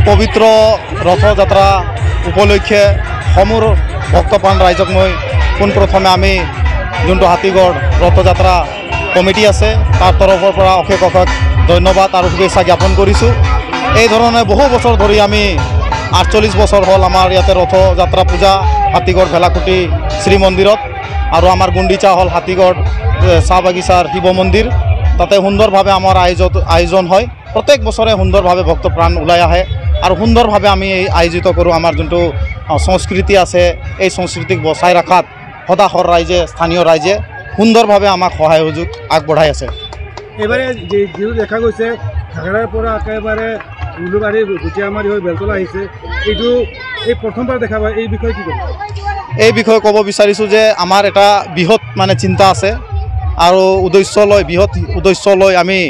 পবিত্ৰ ৰথযাত্ৰা উপলক্ষে সমূহ ভক্তপ্ৰাণ ৰাইজক মই পোনপ্ৰথমে আমি যোনটো হাতীগড় ৰথযাত্ৰা কমিটি আছে তাৰ তৰফৰ পৰা অশেষ ধন্যবাদ আৰু শুভেচ্ছা জ্ঞাপন কৰিছোঁ। এই ধৰণে বহু বছৰ ধৰি আমি 48 বছৰ হ'ল আমাৰ ইয়াতে ৰথযাত্ৰা পূজা হাতীগড় ভেলাকুটি শ্ৰীমন্দিৰত, আৰু আমাৰ গুণ্ডিচা হ'ল হাতীগড় চাহ বাগিচাৰ শিৱ মন্দিৰ। তাতে সুন্দৰভাৱে আমাৰ আয়োজন হয়। প্ৰত্যেক বছৰে সুন্দৰভাৱে ভক্তপ্ৰাণ ওলাই আহে আৰু সুন্দৰভাৱে আমি আয়োজিত কৰোঁ। আমাৰ যোনটো সংস্কৃতি আছে এই সংস্কৃতিক বচাই ৰখাত সদাশৰ ৰাইজে স্থানীয় ৰাইজে সুন্দৰভাৱে আমাক সহায় সহযোগ আগবঢ়াই আছে। এবাৰে যিটো দেখা গৈছে ঘাগৰাৰ পৰা একেবাৰে উলুবাৰী গুটিয়ামাৰী হৈ বেলতলা আহিছে, এইটো এই প্ৰথমবাৰ দেখা পায়, এই বিষয়ে কি ক'ব? এই বিষয়ে ক'ব বিচাৰিছোঁ যে আমাৰ এটা বৃহৎ চিন্তা আছে আৰু বৃহৎ উদ্দেশ্য লৈ আমি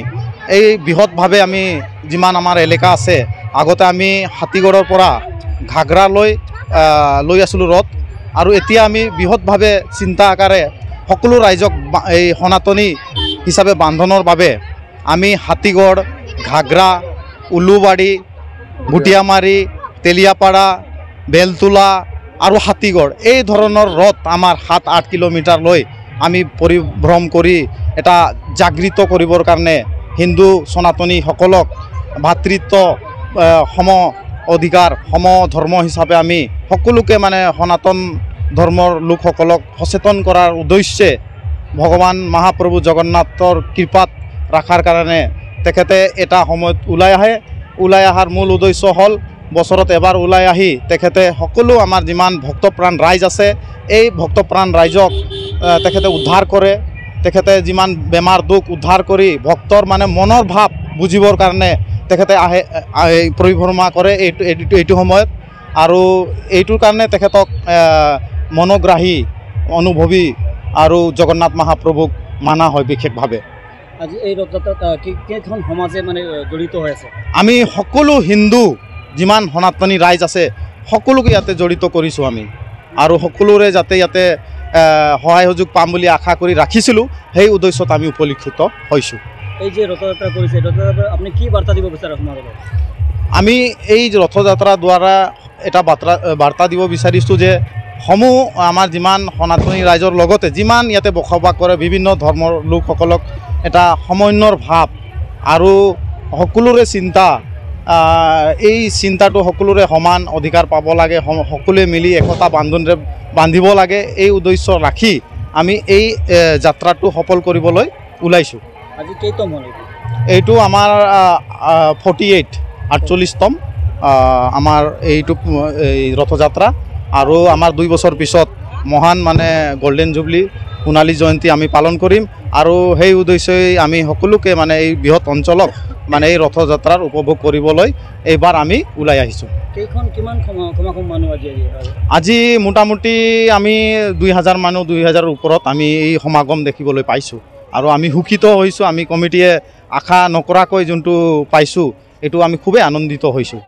এই বৃহৎভাৱে আমি যিমান আমাৰ এলেকা আছে, আগতে আমি হাতীগড়ৰ পৰা ঘাগৰালৈ লৈ আছিলোঁ ৰথ, আৰু এতিয়া আমি বৃহৎভাৱে চিন্তা আকাৰে সকলো ৰাইজক এই সনাতনী হিচাপে বান্ধনৰ বাবে আমি হাতীগড়, ঘাগৰা, উলুবাৰী, গুটিয়ামাৰী, তেলিয়াপাৰা, বেলতলা আৰু হাতীগড় এই ধৰণৰ ৰথ আমাৰ 7-8 কিলোমিটাৰ লৈ আমি পৰিভ্ৰম কৰি এটা জাগৃত কৰিবৰ কাৰণে হিন্দু সনাতনীসকলক ভাতৃত্ব সম অধিকাৰ সম ধৰ্ম হিচাপে আমি সকলোকে সনাতন ধৰ্মৰ লোকসকলক সচেতন কৰাৰ উদ্দেশ্যে ভগৱান মহাপ্ৰভু জগন্নাথৰ কৃপাত ৰখাৰ কাৰণে তেখেতে এটা সময়ত ওলাই অহাৰ মূল উদ্দেশ্য হ'ল বছৰত এবাৰ ওলাই আহি তেখেতে সকলো আমাৰ যিমান ভক্তপ্ৰাণ ৰাইজ আছে এই ভক্তপ্ৰাণ ৰাইজক তেখেতে উদ্ধাৰ কৰে। তেখেতে যিমান বেমাৰ দুখ উদ্ধাৰ কৰি ভক্তৰ মনৰ ভাৱ বুজিবৰ কাৰণে তেখেতে পৰিভ্ৰমা কৰে এইটো সময়ত, আৰু এইটোৰ কাৰণে তেখেতক মনোগ্ৰাহী অনুভৱী আৰু জগন্নাথ মহাপ্ৰভুক মানা হয় বিশেষভাৱে। আজি এই ৰথযাত্ৰাত কেইখন সমাজে জড়িত হৈ আছে? আমি সকলো হিন্দু যিমান সনাতনী ৰাইজ আছে সকলোকে ইয়াতে জড়িত কৰিছোঁ আমি, আৰু সকলোৰে যাতে ইয়াতে সহায় সহযোগ পাম বুলি আশা কৰি ৰাখিছিলোঁ, সেই উদ্দেশ্যত আমি উপলক্ষিত হৈছোঁ। এই যে ৰথযাত্ৰা কৰিছে, ৰথযাত্ৰা আপুনি কি বাৰ্তা দিব বিচাৰে সমাজত? আমি এই ৰথযাত্ৰাৰ দ্বাৰা এটা বাৰ্তা দিব বিচাৰিছোঁ যে সমূহ আমাৰ যিমান সনাতনী ৰাইজৰ লগতে যিমান ইয়াতে বসবাস কৰে বিভিন্ন ধৰ্মৰ লোকসকলক এটা সমন্বয়ৰ ভাৱ আৰু সকলোৰে চিন্তা, এই চিন্তাটো সকলোৰে সমান অধিকাৰ পাব লাগে, সকলোৱে মিলি একতা বান্ধোনেৰে বান্ধিব লাগে, এই উদ্দেশ্য ৰাখি আমি এই যাত্ৰাটো সফল কৰিবলৈ ওলাইছোঁ। আজি কেইতম হ'ল এইটো? আমাৰ 48তম আমাৰ এইটো এই ৰথযাত্ৰা, আৰু আমাৰ 2 বছৰ পিছত মহান গল্ডেন জুবলি সোণালী জয়ন্তী আমি পালন কৰিম, আৰু সেই উদ্দেশ্যই আমি সকলোকে এই বৃহৎ অঞ্চলক এই ৰথযাত্ৰাৰ উপভোগ কৰিবলৈ এইবাৰ আমি ওলাই আহিছোঁ। কিমান মানুহ আজি মোটামুটি আমি 2000 মানুহ, 2000ৰ ওপৰত আমি এই সমাগম দেখিবলৈ পাইছোঁ, আৰু আমি সুখিত হৈছোঁ। আমি কমিটিয়ে আশা নকৰাকৈ যোনটো পাইছোঁ এইটো আমি খুবেই আনন্দিত হৈছোঁ।